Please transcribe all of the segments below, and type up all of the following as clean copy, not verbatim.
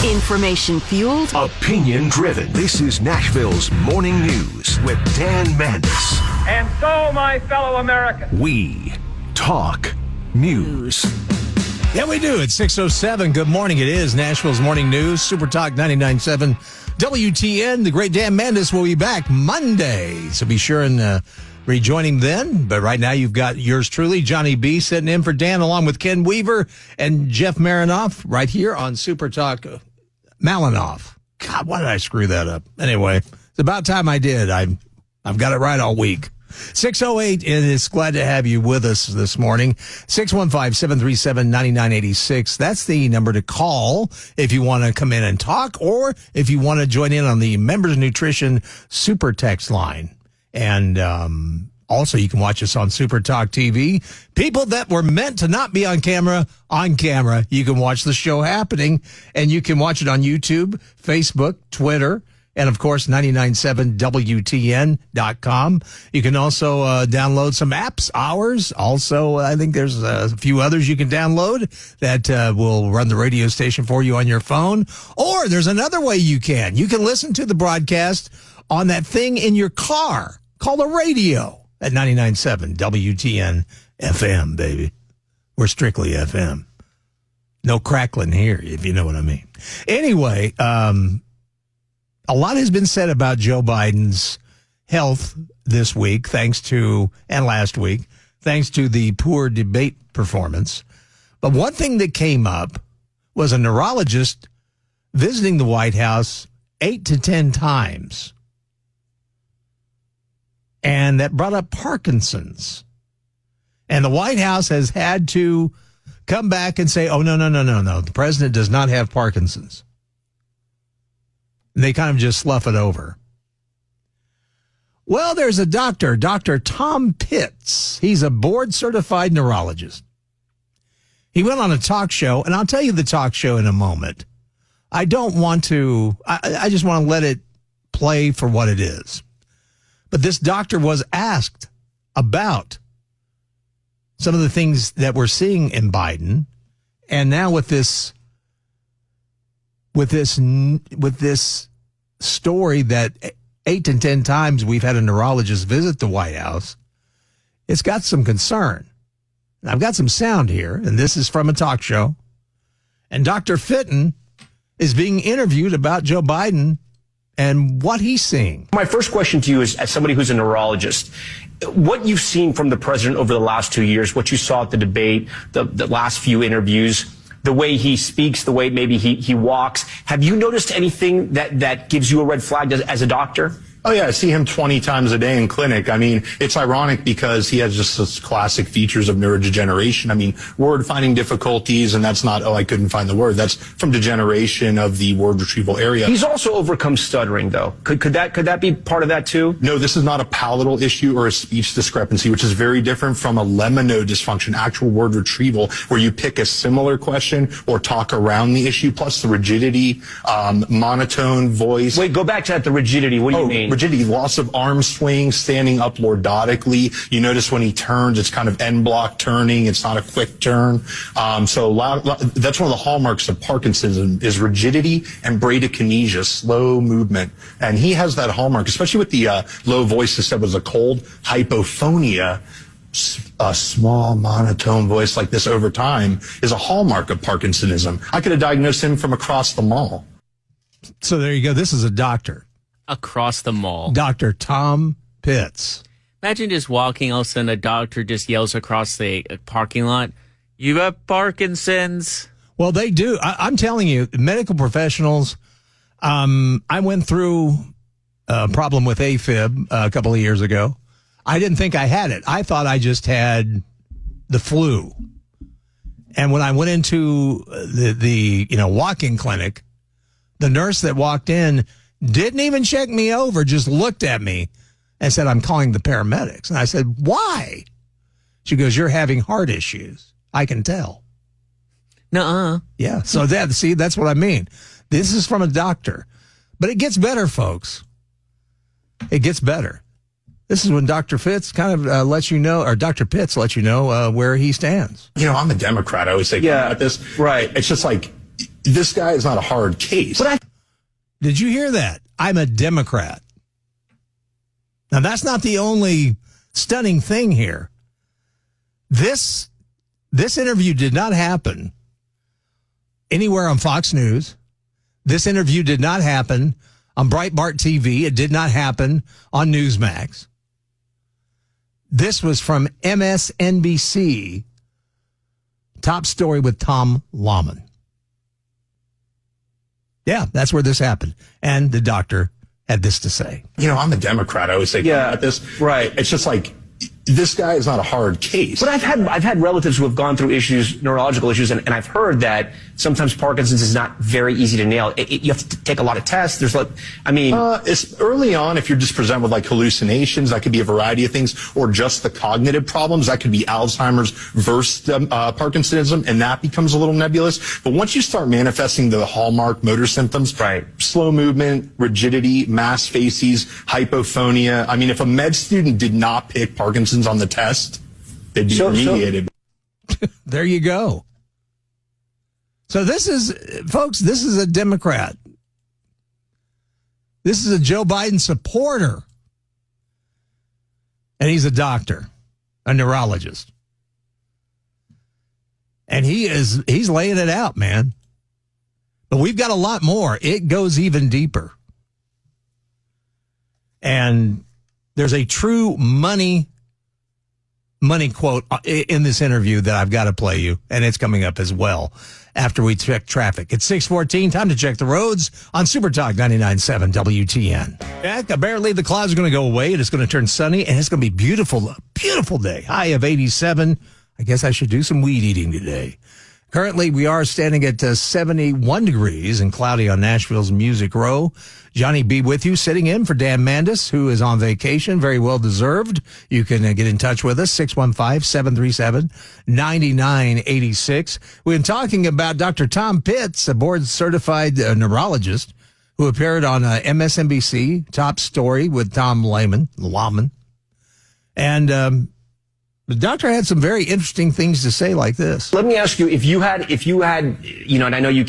Information fueled, opinion driven. This is Nashville's Morning News with Dan Mandis. And so, my fellow Americans, we talk news. Yeah, we do. It's 6:07. Good morning. It is Nashville's Morning News. Super Talk 99.7 WTN. The great Dan Mandis will be back Monday. So be sure and rejoining then. But right now you've got yours truly, Johnny B, sitting in for Dan, along with Ken Weaver and Jeff Marinoff right here on Super Talk. Malinoff. God, why did I screw that up? Anyway, it's about time I did. I've got it right all week. 608, and it's glad to have you with us this morning. 615-737-9986. That's the number to call if you want to come in and talk, or if you want to join in on the Members Nutrition Super Text line. And also, you can watch us on Super Talk TV. People that were meant to not be on camera, you can watch the show happening, and you can watch it on YouTube, Facebook, Twitter, and, of course, 997WTN.com. You can also download some apps, ours. Also, I think there's a few others you can download that will run the radio station for you on your phone. Or there's another way you can. You can listen to the broadcast on that thing in your car called a radio at 99.7 WTN FM, baby. We're strictly FM. No crackling here, if you know what I mean. Anyway, a lot has been said about Joe Biden's health this week, and last week, thanks to the poor debate performance. But one thing that came up was a neurologist visiting the White House 8 to 10 times. And that brought up Parkinson's. And the White House has had to come back and say, oh, no. The president does not have Parkinson's. And they kind of just slough it over. Well, there's a doctor, Dr. Tom Pitts. He's a board-certified neurologist. He went on a talk show, and I'll tell you the talk show in a moment. I don't want to, I just want to let it play for what it is. But this doctor was asked about some of the things that we're seeing in Biden. And now with this story that 8 to 10 times we've had a neurologist visit the White House, it's got some concern. And I've got some sound here, and this is from a talk show. And Dr. Fitton is being interviewed about Joe Biden and what he's seeing. My first question to you is, as somebody who's a neurologist, what you've seen from the president over the last 2 years, what you saw at the debate, the last few interviews, the way he speaks, the way maybe he walks, have you noticed anything that gives you a red flag as a doctor? Oh, yeah, I see him 20 times a day in clinic. I mean, it's ironic because he has just such classic features of neurodegeneration. I mean, word finding difficulties, and that's not, I couldn't find the word. That's from degeneration of the word retrieval area. He's also overcome stuttering, though. Could that be part of that, too? No, this is not a palatal issue or a speech discrepancy, which is very different from a lemino dysfunction, actual word retrieval, where you pick a similar question or talk around the issue, plus the rigidity, monotone voice. Wait, go back to that, the rigidity. What do you mean? Rigidity, loss of arm swing, standing up lordotically. You notice when he turns, it's kind of end block turning. It's not a quick turn. So that's one of the hallmarks of Parkinson's is rigidity and bradykinesia, slow movement. And he has that hallmark, especially with the low voice that said was a cold hypophonia. A small monotone voice like this over time is a hallmark of Parkinsonism. I could have diagnosed him from across the mall. So there you go. This is a doctor. Across the mall. Dr. Tom Pitts. Imagine just walking, all of a sudden a doctor just yells across the parking lot, "You have Parkinson's." Well, they do. I'm telling you, medical professionals, I went through a problem with AFib a couple of years ago. I didn't think I had it. I thought I just had the flu. And when I went into the walk-in clinic, the nurse that walked in didn't even check me over, just looked at me and said, "I'm calling the paramedics." And I said, "Why?" She goes, "You're having heart issues. I can tell." Nuh-uh. Yeah. So that's what I mean. This is from a doctor. But it gets better, folks. It gets better. This is when Dr. Fitz kind of lets you know, or Dr. Pitts lets you know where he stands. I'm a Democrat. I always say about this. Right. It's just like, this guy is not a hard case. Did you hear that? I'm a Democrat. Now, that's not the only stunning thing here. This interview did not happen anywhere on Fox News. This interview did not happen on Breitbart TV. It did not happen on Newsmax. This was from MSNBC, top story with Tom Lohman. Yeah, that's where this happened. And the doctor had this to say. I'm a Democrat. I always say about this. Right. It's just like, this guy is not a hard case. But I've had relatives who have gone through issues, neurological issues, and I've heard that sometimes Parkinson's is not very easy to nail. You have to take a lot of tests. It's early on. If you're just presented with like hallucinations, that could be a variety of things, or just the cognitive problems. That could be Alzheimer's versus Parkinsonism, and that becomes a little nebulous. But once you start manifesting the hallmark motor symptoms, right? Slow movement, rigidity, mass facies, hypophonia. I mean, if a med student did not pick Parkinson's on the test, they'd be remediated. There you go. So this is a Democrat. This is a Joe Biden supporter. And he's a doctor, a neurologist. And he's laying it out, man. But we've got a lot more. It goes even deeper. And there's a true money quote in this interview that I've got to play you, and it's coming up as well after we check traffic. It's 6:14, time to check the roads on Super Talk 99.7 WTN. Yeah, barely the clouds are going to go away, and it's going to turn sunny, and it's going to be beautiful, beautiful day. High of 87. I guess I should do some weed eating today. Currently, we are standing at 71 degrees and cloudy on Nashville's Music Row. Johnny B with you, sitting in for Dan Mandis, who is on vacation. Very well deserved. You can get in touch with us, 615-737-9986. We've been talking about Dr. Tom Pitts, a board-certified neurologist who appeared on MSNBC, top story with Tom Lohman. And the doctor had some very interesting things to say like this. Let me ask you, if you had, and I know you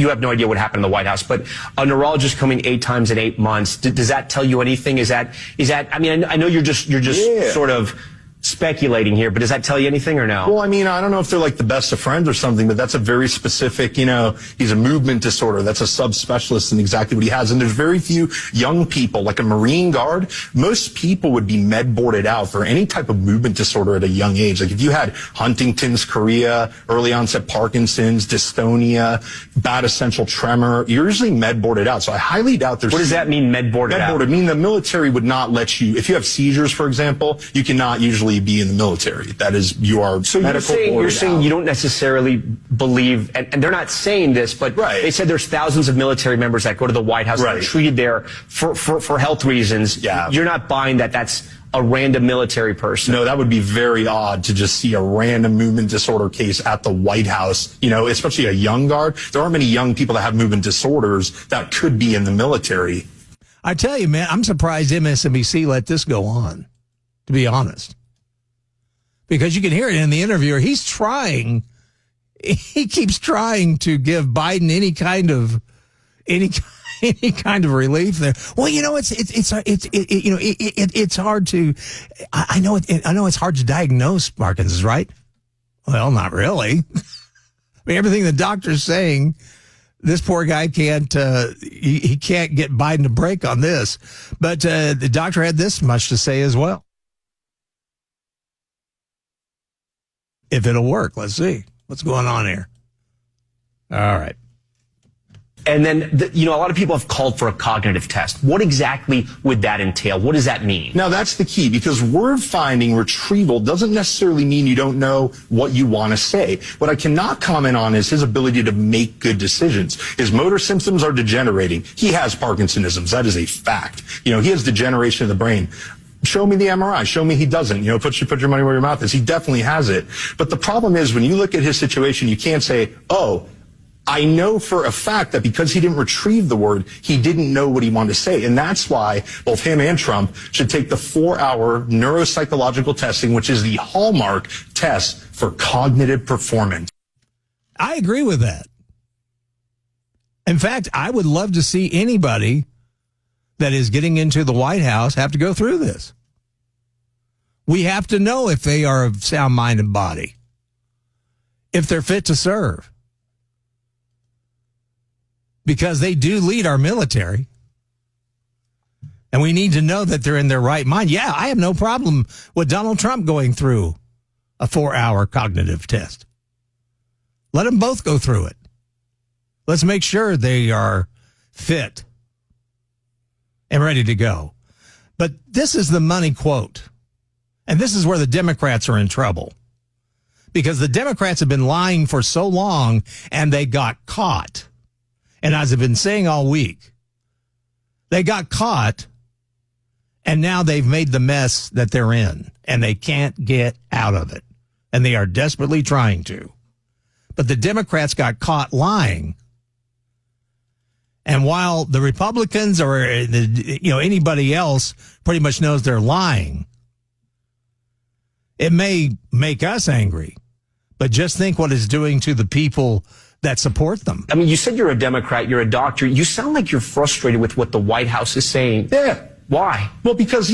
have no idea what happened in the White House, but a neurologist coming 8 times in 8 months, does that tell you anything? I know you're just sort of speculating here, but does that tell you anything or no? Well, I mean, I don't know if they're like the best of friends or something, but that's a very specific, he's a movement disorder. That's a subspecialist in exactly what he has. And there's very few young people, like a Marine Guard. Most people would be med boarded out for any type of movement disorder at a young age. Like if you had Huntington's, chorea, early onset Parkinson's, dystonia, bad essential tremor, you're usually med boarded out. So I highly doubt there's... What does that mean, med boarded out? Med boarded, I mean, the military would not let you, if you have seizures, for example, you cannot usually be in the military. That is, you are so medical. You're saying you don't necessarily believe, and they're not saying this, but they said there's thousands of military members that go to the White House and are treated there for health reasons. Yeah. You're not buying that that's a random military person. No, that would be very odd to just see a random movement disorder case at the White House, especially a young guard. There aren't many young people that have movement disorders that could be in the military. I tell you, man, I'm surprised MSNBC let this go on, to be honest. Because you can hear it in the interviewer. He keeps trying to give Biden any kind of relief there. Well, it's hard to, I know it's hard to diagnose Parkinson's, right? Well, not really. I mean, everything the doctor's saying, this poor guy can't, he can't get Biden to break on this. But the doctor had this much to say as well. If it'll work, let's see what's going on here. All right. And then, a lot of people have called for a cognitive test. What exactly would that entail? What does that mean? Now, that's the key, because word finding retrieval doesn't necessarily mean you don't know what you want to say. What I cannot comment on is his ability to make good decisions. His motor symptoms are degenerating. He has Parkinsonism. That is a fact. He has degeneration of the brain. Show me the MRI. Show me he doesn't. Put your money where your mouth is. He definitely has it. But the problem is, when you look at his situation, you can't say, oh, I know for a fact that because he didn't retrieve the word, he didn't know what he wanted to say. And that's why both him and Trump should take the 4-hour neuropsychological testing, which is the hallmark test for cognitive performance. I agree with that. In fact, I would love to see anybody that is getting into the White House have to go through this. We have to know if they are of sound mind and body, if they're fit to serve, because they do lead our military. And we need to know that they're in their right mind. Yeah, I have no problem with Donald Trump going through a 4-hour cognitive test. Let them both go through it. Let's make sure they are fit and ready to go. But this is the money quote. And this is where the Democrats are in trouble. Because the Democrats have been lying for so long and they got caught. And as I've been saying all week, they got caught and now they've made the mess that they're in and they can't get out of it. And they are desperately trying to. But the Democrats got caught lying. And while the Republicans or anybody else pretty much knows they're lying, it may make us angry, but just think what it's doing to the people that support them. I mean, you said you're a Democrat, you're a doctor. You sound like you're frustrated with what the White House is saying. Yeah. Why? Well, because,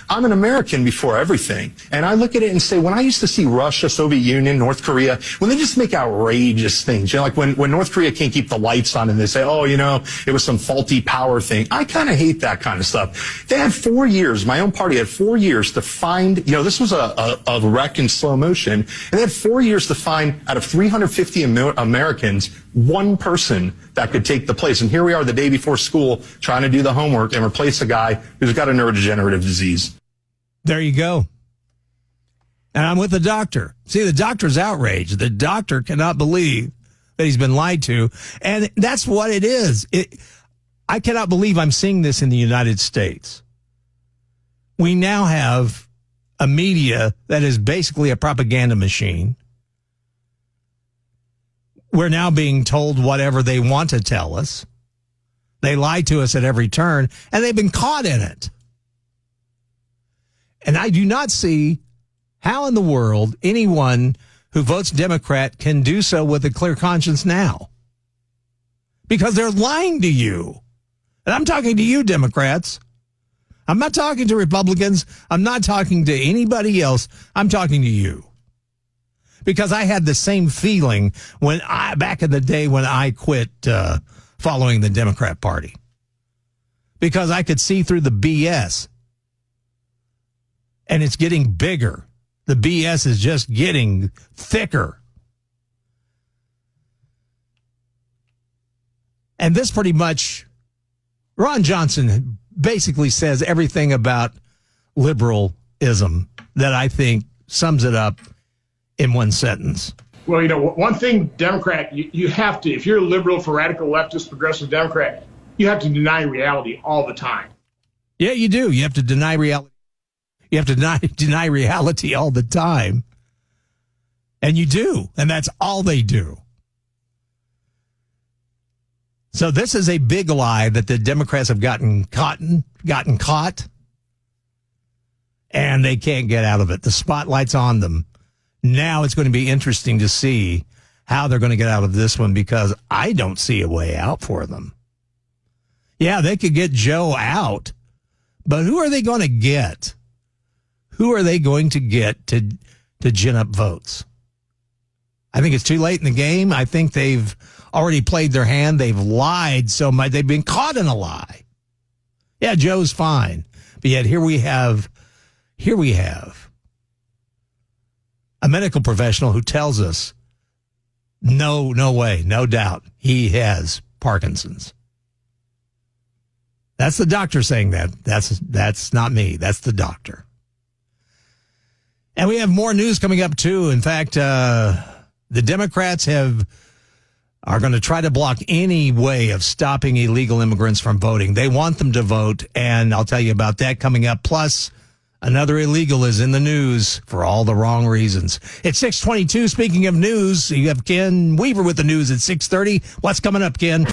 I'm an American before everything. And I look at it and say, when I used to see Russia, Soviet Union, North Korea, when they just make outrageous things, like when North Korea can't keep the lights on and they say, it was some faulty power thing. I kind of hate that kind of stuff. They had 4 years, my own party had 4 years to find, this was a wreck in slow motion. And they had 4 years to find out of 350 Americans, one person that could take the place. And here we are the day before school trying to do the homework and replace a guy who's got a neurodegenerative disease. There you go. And I'm with the doctor. See, the doctor's outraged. The doctor cannot believe that he's been lied to. And that's what it is. I cannot believe I'm seeing this in the United States. We now have a media that is basically a propaganda machine. We're now being told whatever they want to tell us. They lie to us at every turn, and they've been caught in it. And I do not see how in the world anyone who votes Democrat can do so with a clear conscience now. Because they're lying to you. And I'm talking to you, Democrats. I'm not talking to Republicans. I'm not talking to anybody else. I'm talking to you. Because I had the same feeling back in the day when I quit following the Democrat Party. Because I could see through the BS. And it's getting bigger. The BS is just getting thicker. And this pretty much, Ron Johnson basically says everything about liberalism that I think sums it up in one sentence. Well, one thing, Democrat, you have to, if you're a liberal for radical leftist, progressive Democrat, you have to deny reality all the time. Yeah, you do. You have to deny reality. You have to deny reality all the time. And you do. And that's all they do. So this is a big lie that the Democrats have gotten caught, and they can't get out of it. The spotlight's on them. Now it's going to be interesting to see how they're going to get out of this one, because I don't see a way out for them. Yeah, they could get Joe out, but who are they going to get? Who are they going to get to gin up votes? I think it's too late in the game. I think they've already played their hand. They've lied so much. They've been caught in a lie. Yeah, Joe's fine. But yet here we have a medical professional who tells us, no way, no doubt, he has Parkinson's. That's the doctor saying that. That's not me. That's the doctor. And we have more news coming up, too. In fact, the Democrats are going to try to block any way of stopping illegal immigrants from voting. They want them to vote, and I'll tell you about that coming up. Plus, another illegal is in the news for all the wrong reasons. It's 6:22. Speaking of news, you have Ken Weaver with the news at 6:30. What's coming up, Ken?